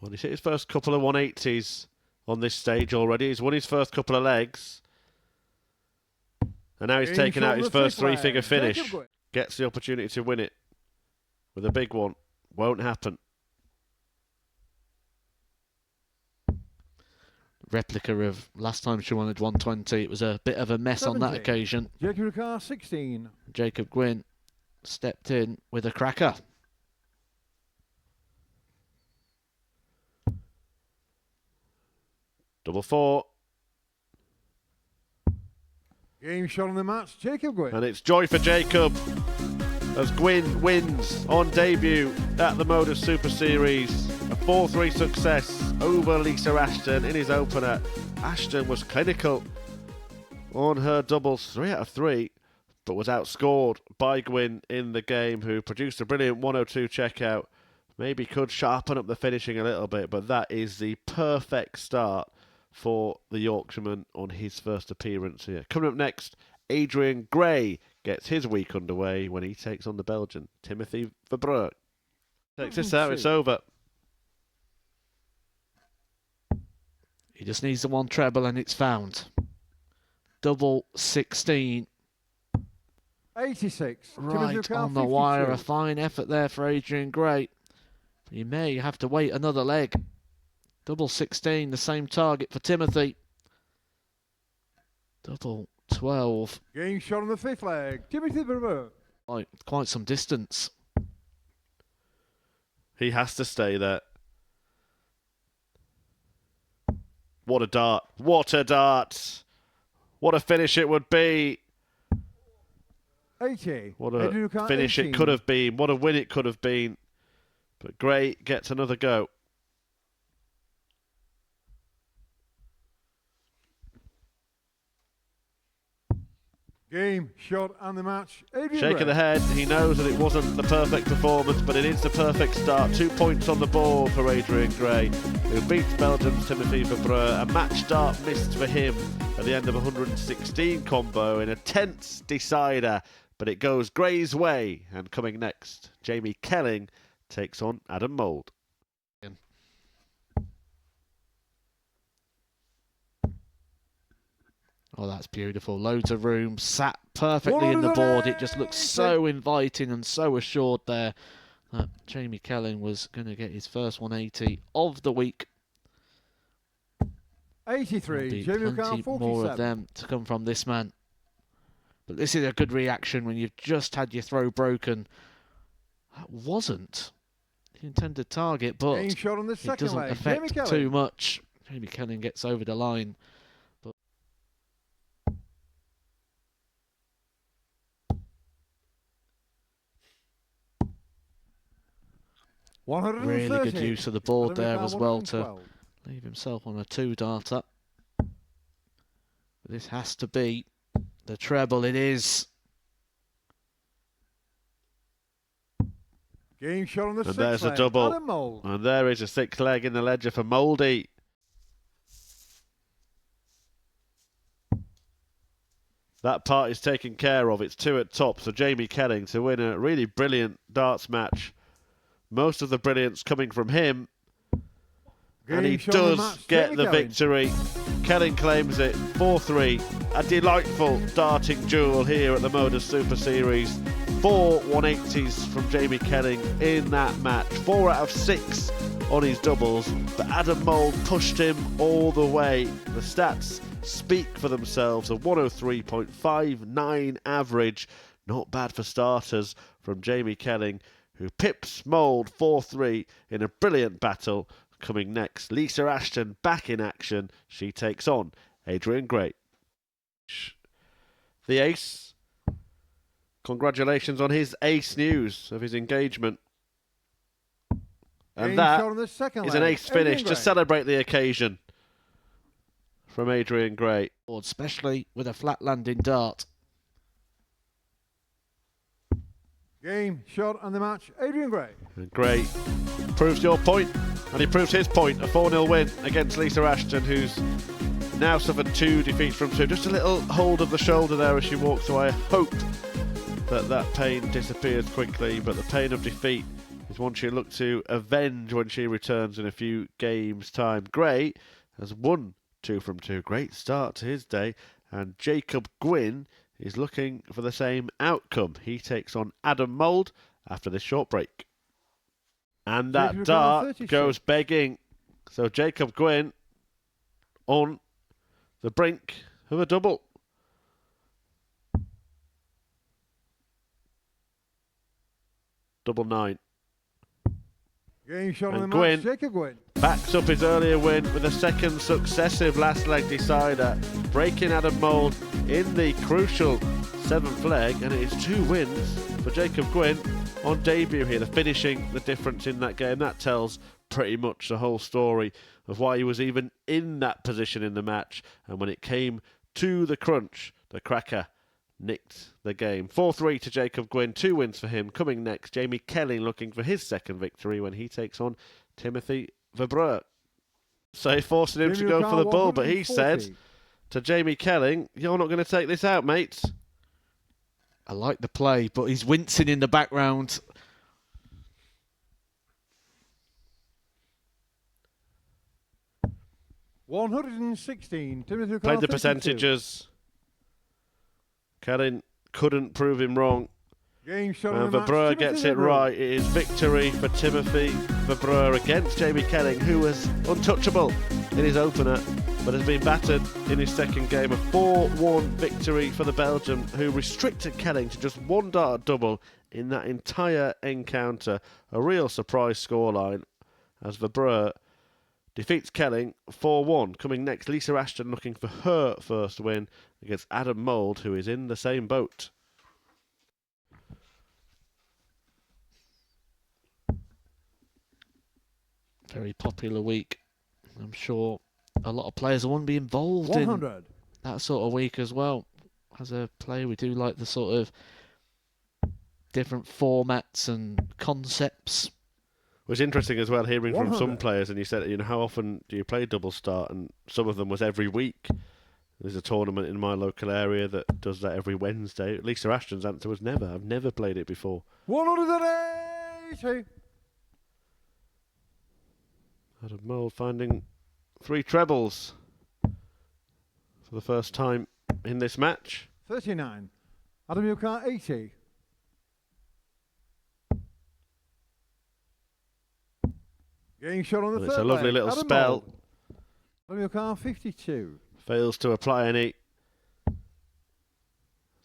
Well, he's hit his first couple of 180s on this stage already. He's won his first couple of legs. And now he's taken out his first three-figure finish. Gets the opportunity to win it with a big one. Won't happen. Replica of last time she wanted 120. It was a bit of a mess 70. on that occasion. Jacob Car 16. Jacob Gwyn stepped in with a cracker. Double four. Game shot on the match, Jacob Gwyn. And it's joy for Jacob as Gwyn wins on debut at the Mould Super Series. A 4-3 success over Lisa Ashton in his opener. Ashton was clinical on her doubles, 3 out of 3, but was outscored by Gwyn in the game, who produced a brilliant 102 checkout. Maybe could sharpen up the finishing a little bit, but that is the perfect start for the Yorkshireman on his first appearance here. Coming up next, Adrian Gray gets his week underway when he takes on the Belgian Timothy Veru. Takes this out, it's over. He just needs the one treble and it's found. Double 16. 86. Right on the wire. A fine effort there for Adrian Gray. You may have to wait another leg. Double 16, the same target for Timothy. Double 12. Game shot on the 5th leg, Timothy Veru. Quite some distance. He has to stay there. What a dart. What a dart. What a finish it would be. 80. What a finish 18. it could have been. What a win it could have been. But Gray gets another go. Game, shot, and the match. Adrian Shaking the head, he knows that it wasn't the perfect performance, but it is the perfect start. 2 points on the board for Adrian Gray, who beats Belgium's Timothy Veru. A match start missed for him at the end of 116 combo in a tense decider, but it goes Gray's way. And coming next, Jamie Kelling takes on Adam Mould. Oh, that's beautiful. Loads of room, sat perfectly in the board. It just looks so inviting and so assured there that Jamie Kelling was going to get his first 180 of the week. 83. Jamie plenty more of them to come from this man. But this is a good reaction when you've just had your throw broken. That wasn't the intended target, but it doesn't affect too much. Jamie Kelling gets over the line. Really good use of the board there as well to leave himself on a 2-darter. But this has to be the treble. It is. Game shot on the 6th leg. And there's a double. And there is a 6th leg in the ledger for Mouldy. That part is taken care of. It's 2 at top. So Jamie Kelling to win a really brilliant darts match. Most of the brilliance coming from him. And he does get the victory. Kelling claims it 4-3. A delightful darting duel here at the Mould Super Series. 4 180s from Jamie Kelling in that match. 4 out of 6 on his doubles. But Adam Mould pushed him all the way. The stats speak for themselves. A 103.59 average. Not bad for starters from Jamie Kelling, who pips Mould 4-3 in a brilliant battle. Coming next, Lisa Ashton back in action. She takes on Adrian Gray. The ace. Congratulations on his ace news of his engagement. And that is an ace finish to celebrate the occasion from Adrian Gray. Especially with a flat landing dart. Game, shot, and the match, Adrian Gray. And Gray proves your point, and he proves his point. A 4-0 win against Lisa Ashton, who's now suffered 2 defeats from 2. Just a little hold of the shoulder there as she walks away. I hope that pain disappears quickly, but the pain of defeat is one she'll look to avenge when she returns in a few games' time. Gray has won 2 from 2. Great start to his day. And Jacob Gwyn is looking for the same outcome. He takes on Adam Mould after this short break. And that dart goes begging. So Jacob Gwyn on the brink of a double. Double 9. Game shot on the Gwyn match, Jacob Gwyn backs up his earlier win with a second successive last leg decider, breaking Adam Mould in the crucial 7th leg, and it is 2 wins for Jacob Gwyn on debut here. The finishing, the difference in that game, that tells pretty much the whole story of why he was even in that position in the match. And when it came to the crunch, the cracker nicked the game. 4-3 to Jacob Gwyn, 2 wins for him. Coming next, Jamie Kelling looking for his second victory when he takes on Timothy Veru. So he forcing him to go for the ball, but he said to Jamie Kelling, "You're not going to take this out, mate." I like the play, but he's wincing in the background. $116. Timothy Played the percentages. Kelling couldn't prove him wrong. Game shot And Veru gets it right. It is victory for Timothy Veru against Jamie Kelling, who was untouchable in his opener, but has been battered in his second game. A 4-1 victory for the Belgian, who restricted Kelling to just 1 dart double in that entire encounter. A real surprise scoreline as Veru defeats Kelling 4-1. Coming next, Lisa Ashton looking for her first win against Adam Mould, who is in the same boat. Very popular week. I'm sure a lot of players want to be involved 100. in that sort of week as well. As a player, we do like the sort of different formats and concepts. It was interesting as well hearing 100. from some players, and you said, how often do you play double start? And some of them was every week. There's a tournament in my local area that does that every Wednesday. Lisa Ashton's answer was never. I've never played it before. 180. Adam Mould finding 3 trebles for the first time in this match. 39. Adam Yukar 80. Getting shot on the third. It's a lovely little Adam spell. Mould. Adam Yukar 52. Fails to apply any.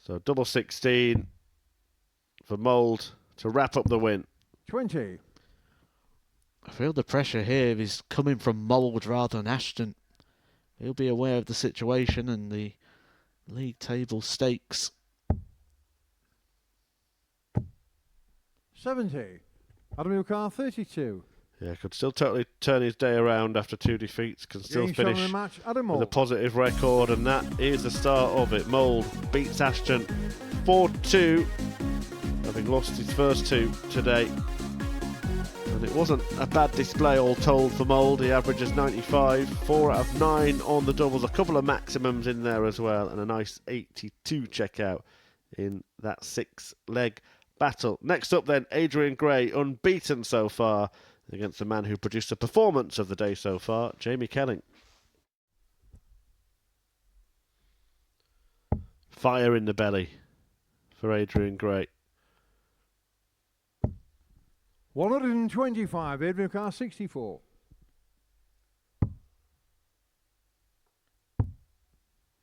So double 16 for Mould to wrap up the win. 20. I feel the pressure here is coming from Mould rather than Ashton. He'll be aware of the situation and the league table stakes. 70. Adam Yukar 32. Yeah, could still totally turn his day around after 2 defeats. Can still Getting shot on finish the match, Adam with a Mould. positive record, and that is the start of it. Mould beats Ashton 4-2, having lost his first 2 today. And it wasn't a bad display all told for Mould. He averages 95, 4 out of 9 on the doubles, a couple of maximums in there as well, and a nice 82 checkout in that 6-leg battle. Next up then, Adrian Gray, unbeaten so far against the man who produced the performance of the day so far, Jamie Kelling. Fire in the belly for Adrian Gray. 125. Adrian Yukar 64.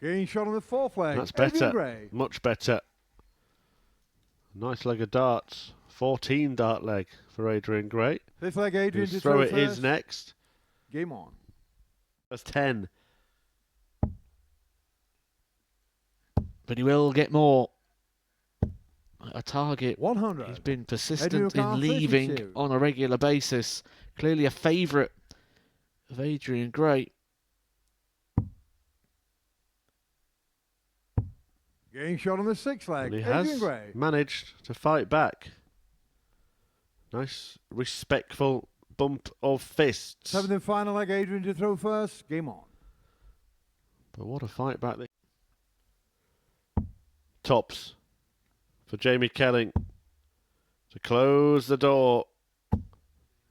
Getting shot on the 4th leg. That's Adrian better, Gray. much better. Nice leg of darts, 14 dart leg for Adrian Gray. 5th leg, Adrian to Whose throw it first. is next. Game on. That's 10. But he will get more. A target 100. he's been Adrian persistent in Yukar, leaving 32. on a regular basis. Clearly a favourite of Adrian Gray. Getting shot on the 6th leg. And he Adrian has Gray. managed to fight back. Nice, respectful bump of fists. 7th and final leg, Adrian to throw first. Game on. But what a fight back there. Tops for Jamie Kelling to close the door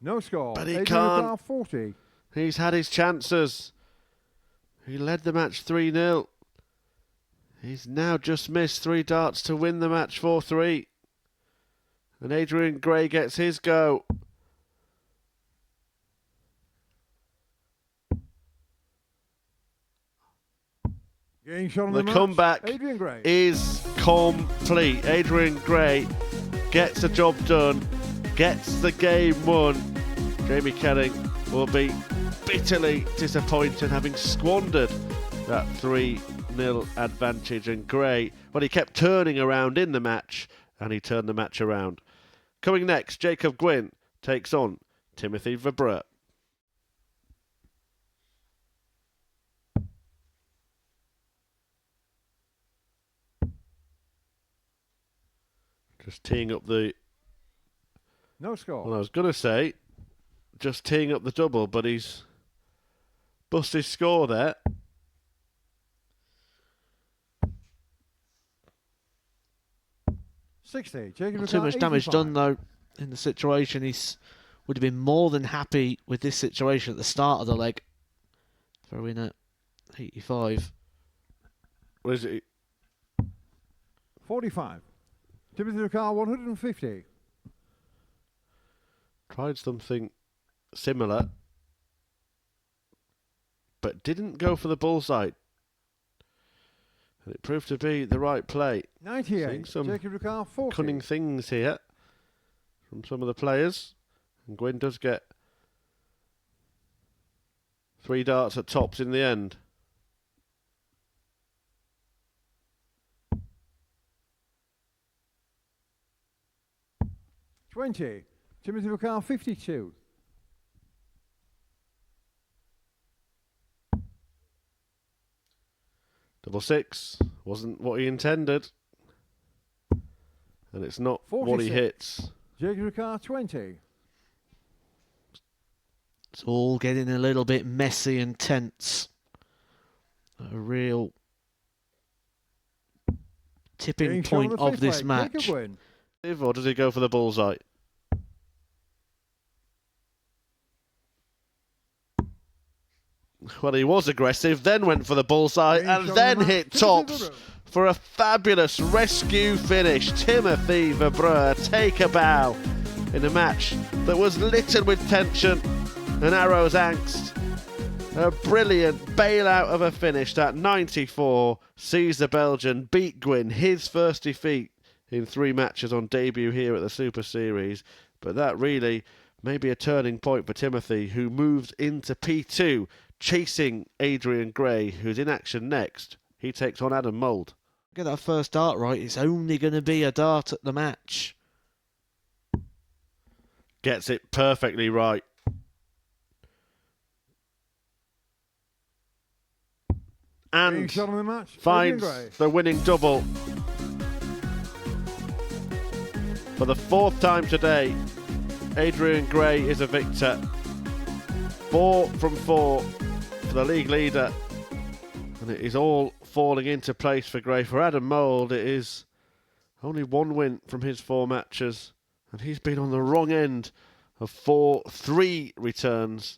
No score. But he Adrian can't. 40. He's had his chances. He led the match 3-0. He's now just missed 3 darts to win the match 4-3. And Adrian Gray gets his go. Game shot on The match. comeback Adrian Gray. is complete. Adrian Gray gets the job done, gets the game won. Jamie Kelling will be bitterly disappointed having squandered that 3-0 advantage. And Gray, well, he kept turning around in the match, and he turned the match around. Coming next, Jacob Gwyn takes on Timothy Veru. Just teeing up the... No score. Well, I was going to say, just teeing up the double, but he's bust his score there. Not too much damage done, though, in the situation. He would have been more than happy with this situation at the start of the leg. Throw in at 85. What is it? 45. Timothy Ricard 150. Tried something similar, but didn't go for the bullseye. And it proved to be the right play. 98. Seeing some Jacob Ricard 40. cunning things here from some of the players. And Gwyn does get 3 darts at tops in the end. Timothy Ricard 52. Double 6 wasn't what he intended. And it's not 46. what he hits. Jacob Ricard 20. It's all getting a little bit messy and tense. A real tipping point of this match. Or does he go for the bullseye? Well, he was aggressive, then went for the bullseye, and then hit tops for a fabulous rescue finish. Timothy Veru take a bow in a match that was littered with tension and Arrow's angst. A brilliant bailout of a finish. That 94 sees the Belgian beat Gwyn, his first defeat in 3 matches on debut here at the Super Series. But that really may be a turning point for Timothy, who moves into P2, chasing Adrian Gray, who's in action next. He takes on Adam Mould. Get that first dart right, it's only going to be a dart at the match. Gets it perfectly right. And finds the winning double. For the 4th time today, Adrian Gray is a victor. 4 from 4 for the league leader. And it is all falling into place for Gray. For Adam Mould, it is only 1 win from his 4 matches. And he's been on the wrong end of 4-3 returns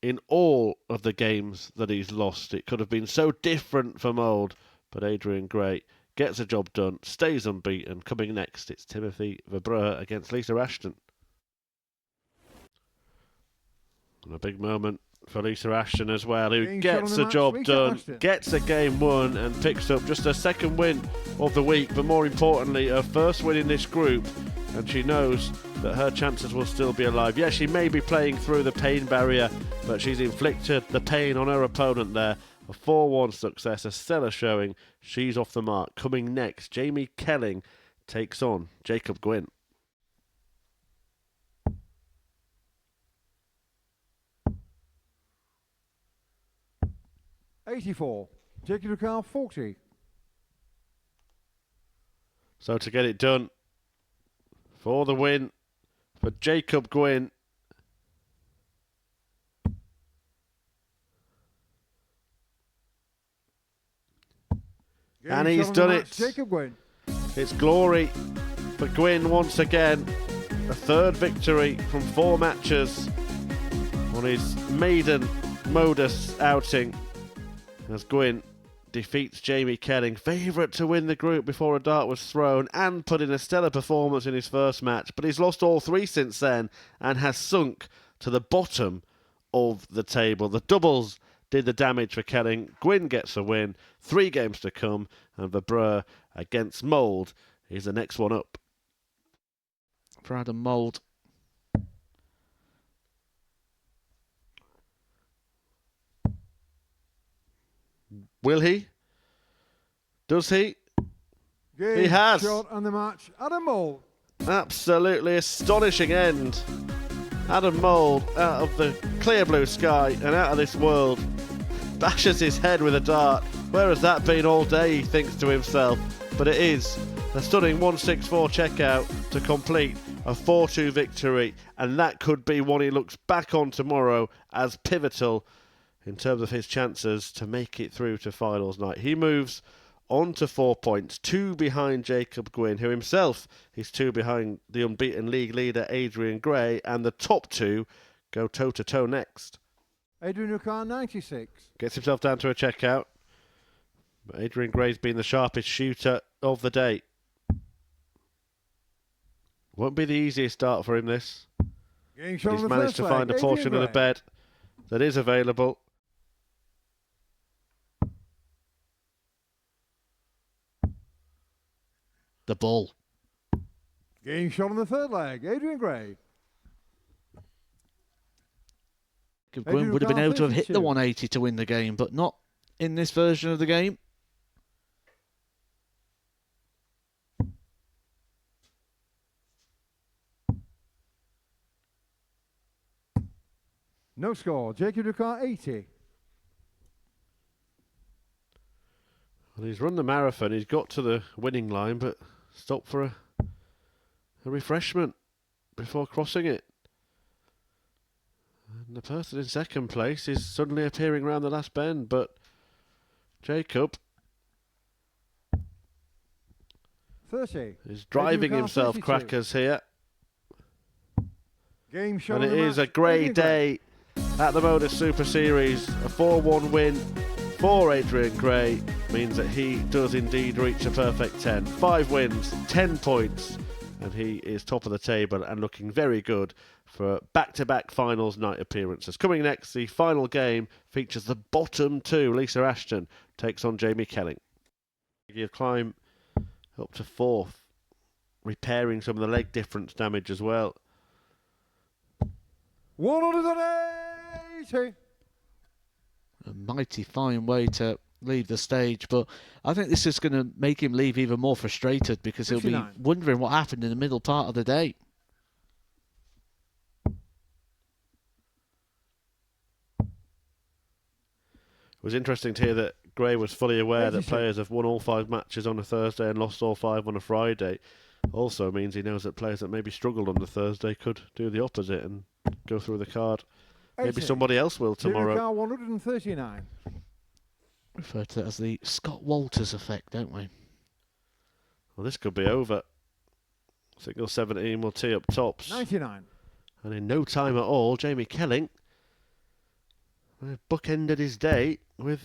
in all of the games that he's lost. It could have been so different for Mould, but Adrian Gray gets the job done, stays unbeaten. Coming next, it's Timothy Veru against Lisa Ashton. And a big moment for Lisa Ashton as well, who gets the job done, gets a game won, and picks up just her 2nd win of the week, but more importantly, her 1st win in this group. And she knows that her chances will still be alive. Yes, she may be playing through the pain barrier, but she's inflicted the pain on her opponent there. A 4-1 success, a stellar showing. She's off the mark. Coming next, Jamie Kelling takes on Jacob Gwyn. $84. Jacob Ricard 40. So to get it done, for the win, for Jacob Gwyn. And he's done it. Jacob Gwyn. It's glory for Gwyn once again. a third victory from 4 matches on his maiden modus outing as Gwyn defeats Jamie Kelling, favourite to win the group before a dart was thrown, and put in a stellar performance in his first match. But he's lost all 3 since then and has sunk to the bottom of the table. The doubles did the damage for Kelling. Gwyn gets a win, 3 games to come, and Veru against Mould is the next one up. For Adam Mould. Will he? Does he? Game, He has. Shot on the match. Adam Mould. Absolutely astonishing end. Adam Mould, out of the clear blue sky and out of this world, bashes his head with a dart. Where has that been all day, he thinks to himself. But it is a stunning 164 checkout to complete a 4-2 victory, and that could be one he looks back on tomorrow as pivotal in terms of his chances to make it through to finals night. He moves on to 4 points, 2 behind Jacob Gwyn, who himself is 2 behind the unbeaten league leader Adrian Gray, and the top 2 go toe-to-toe next. Adrian 96. Gets himself down to a checkout. But Adrian Gray's been the sharpest shooter of the day. Won't be the easiest start for him, this. Game But shot he's on the managed first to leg. find a Adrian portion of the Gray. bed that is available. The ball. Game shot on the third leg. Adrian Gray. Gwyn would have been able to have hit the 32. 180 to win the game, but not in this version of the game. No score. Jacob Ducat 80. Well, he's run the marathon. He's got to the winning line, but stopped for a refreshment before crossing it. And the person in second place is suddenly appearing around the last bend, but Jacob 30. is driving Adrian himself 32. crackers here. Game shot And on it the is a match. great Adrian Gray. day at the Modus Super Series. A 4-1 win for Adrian Gray means that he does indeed reach a perfect 10. 5 wins, 10 points, and he is top of the table and looking very good for back-to-back finals night appearances. Coming next, the final game features the bottom 2. Lisa Ashton takes on Jamie Kelling. He'll climb up to 4th, repairing some of the leg difference damage as well. 180. A mighty fine way to leave the stage, but I think this is going to make him leave even more frustrated because he'll be 59. wondering what happened in the middle part of the day. It was interesting to hear that Gray was fully aware that 86. players have won all 5 matches on a Thursday and lost all 5 on a Friday. Also means he knows that players that maybe struggled on the Thursday could do the opposite and go through the card. Maybe 80. somebody else will tomorrow. Ducat 139. Refer to it as the Scott Walters effect, don't we? Well, this could be over. Single 17 will tee up tops. 99. And in no time at all, Jamie Kelling bookended his day with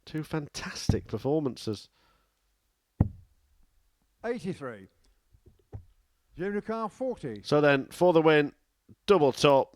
2 fantastic performances. 83. Jamie Ducat 40. So then, for the win, double top,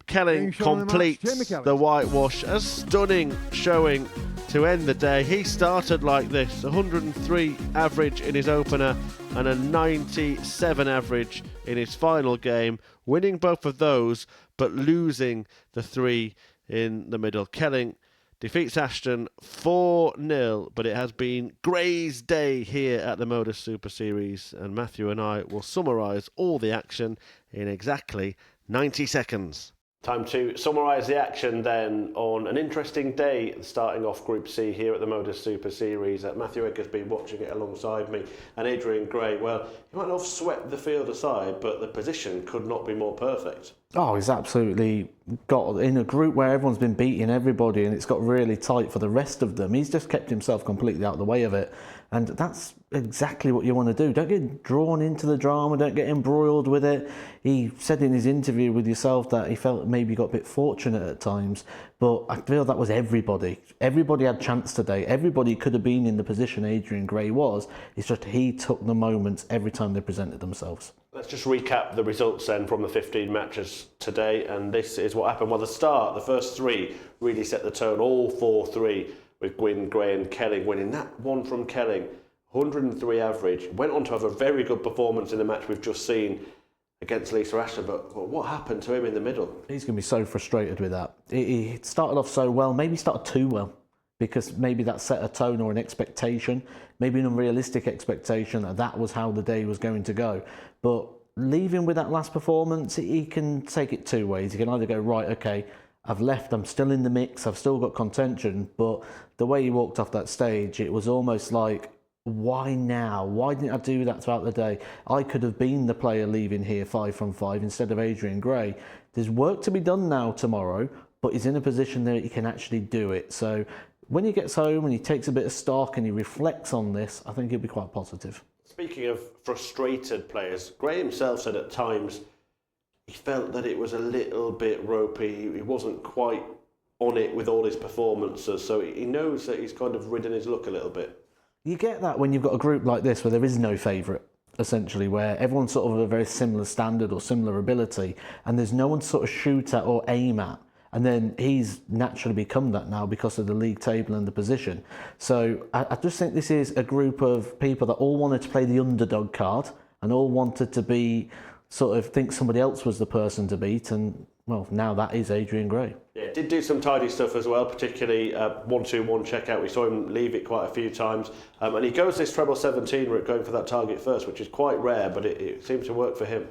Kelling Game shot on the match, completes Jamie Kelling. the whitewash. A stunning showing to end the day. He started like this, 103 average in his opener and a 97 average in his final game, winning both of those but losing the 3 in the middle. Kelling defeats Ashton 4-0, but it has been Gray's day here at the Modus Super Series, and Matthew and I will summarise all the action in exactly 90 seconds. Time to summarise the action then on an interesting day starting off Group C here at the Modus Super Series. Matthew Eggersby watching it alongside me, and Adrian Gray. Well, he might not have swept the field aside, but the position could not be more perfect. Oh, he's absolutely got in a group where everyone's been beating everybody and it's got really tight for the rest of them, he's just kept himself completely out of the way of it. And that's exactly what you want to do. Don't get drawn into the drama, don't get embroiled with it. He said in his interview with yourself that he felt maybe got a bit fortunate at times, but I feel that was everybody. Everybody had chance today. Everybody could have been in the position Adrian Gray was. It's just he took the moments every time they presented themselves. Let's just recap the results then from the 15 matches today, and this is what happened. Well, the first three really set the tone, all 4-3, with Gwyn, Gray and Kelling winning. That one from Kelling, 103 average, went on to have a very good performance in the match we've just seen against Ashton, but what happened to him in the middle? He's going to be so frustrated with that. He started off so well, maybe started too well, because maybe that set a tone or an expectation, maybe an unrealistic expectation that was how the day was going to go. But leaving with that last performance, he can take it two ways. He can either go, right, okay, I've left, I'm still in the mix, I've still got contention, but the way he walked off that stage, it was almost like, why now? Why didn't I do that throughout the day? I could have been the player leaving here 5 from 5 instead of Adrian Gray. There's work to be done now tomorrow, but he's in a position that he can actually do it. So when he gets home and he takes a bit of stock and he reflects on this, I think he'll be quite positive. Speaking of frustrated players, Gray himself said at times he felt that it was a little bit ropey. He wasn't quite on it with all his performances, so he knows that he's kind of ridden his luck a little bit. You get that when you've got a group like this where there is no favourite, essentially, where everyone's sort of a very similar standard or similar ability, and there's no one to sort of shoot at or aim at. And then he's naturally become that now because of the league table and the position. So I just think this is a group of people that all wanted to play the underdog card and all wanted to be sort of think somebody else was the person to beat. And well, now that is Adrian Gray. Yeah, did do some tidy stuff as well, particularly 1-2-1 checkout. We saw him leave it quite a few times. And he goes this treble 17 route, going for that target first, which is quite rare, but it seems to work for him.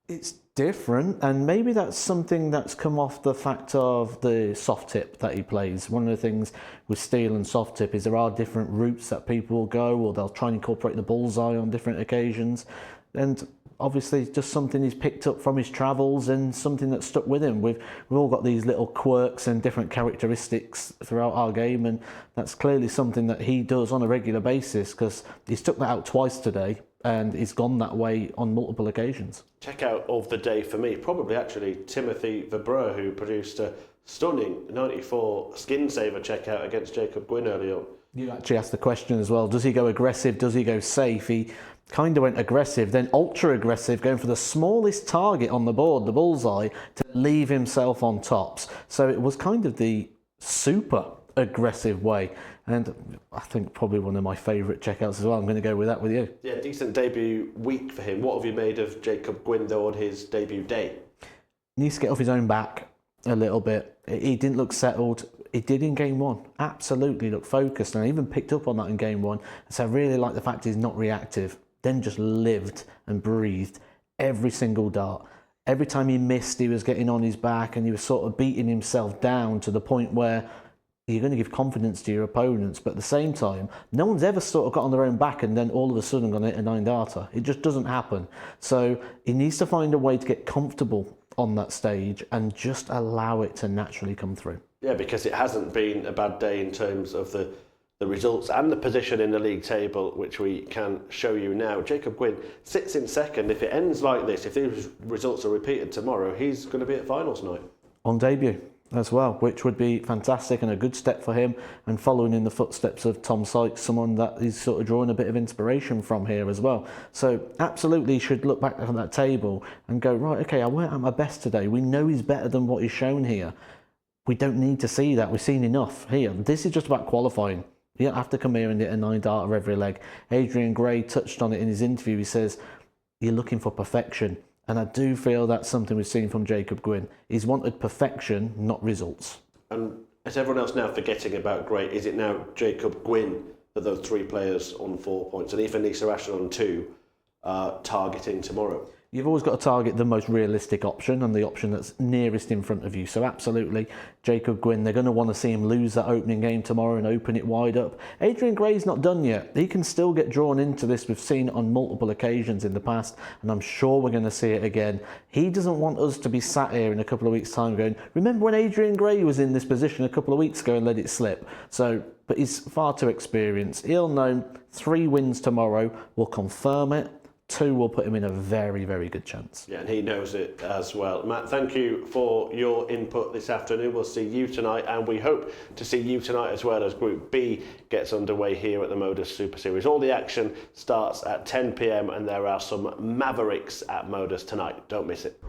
It's different, and maybe that's something that's come off the fact of the soft tip that he plays. One of the things with steel and soft tip is there are different routes that people will go, or they'll try and incorporate the bullseye on different occasions. And obviously just something he's picked up from his travels and something that's stuck with him. We've all got these little quirks and different characteristics throughout our game, and that's clearly something that he does on a regular basis, because he's took that out twice today and he's gone that way on multiple occasions. Checkout of the day for me, probably actually Timothy Veru, who produced a stunning 94 skin saver checkout against Jacob Gwyn early on. You actually asked the question as well, does he go aggressive, does he go safe? He kind of went aggressive, then ultra aggressive, going for the smallest target on the board, the bullseye, to leave himself on tops. So it was kind of the super aggressive way, and I think probably one of my favourite checkouts as well. I'm going to go with that with you. Yeah, decent debut week for him. What have you made of Jacob Gwyn though on his debut day? He needs to get off his own back a little bit. He didn't look settled. He did in game one, absolutely look focused, and I even picked up on that in game one. So I really like the fact he's not reactive, then just lived and breathed every single dart. Every time he missed, he was getting on his back and he was sort of beating himself down to the point where you're going to give confidence to your opponents, but at the same time, no one's ever sort of got on their own back and then all of a sudden going to hit a 9-darter. It just doesn't happen. So he needs to find a way to get comfortable on that stage and just allow it to naturally come through. Yeah, because it hasn't been a bad day in terms of the results and the position in the league table, which we can show you now. Jacob Gwyn sits in second. If it ends like this, if these results are repeated tomorrow, he's going to be at finals night. On debut as well, which would be fantastic and a good step for him, and following in the footsteps of Tom Sykes, someone that he's sort of drawing a bit of inspiration from here as well. So absolutely he should look back on that table and go, right, okay, I went at my best today. We know he's better than what he's shown here. We don't need to see that. We've seen enough here. This is just about qualifying. You don't have to come here and hit a 9-darter every leg. Adrian Gray touched on it in his interview. He says, you're looking for perfection. And I do feel that's something we've seen from Jacob Gwyn. He's wanted perfection, not results. And is everyone else now forgetting about Gray? Is it now Jacob Gwyn for those 3 players on 4 points, and even Ashton on 2 targeting tomorrow? you've always got to target the most realistic option and the option that's nearest in front of you. So absolutely, Jacob Gwyn, they're going to want to see him lose that opening game tomorrow and open it wide up. Adrian Gray's not done yet. He can still get drawn into this. We've seen it on multiple occasions in the past, and I'm sure we're going to see it again. He doesn't want us to be sat here in a couple of weeks' time going, remember when Adrian Gray was in this position a couple of weeks ago and let it slip? So, but he's far too experienced. He'll know 3 wins tomorrow will confirm it. 2 will put him in a very, very good chance. Yeah, and he knows it as well. Matt, thank you for your input this afternoon. We'll see you tonight, and we hope to see you tonight as well as Group B gets underway here at the Modus Super Series. All the action starts at 10 p.m, and there are some Mavericks at Modus tonight. Don't miss it.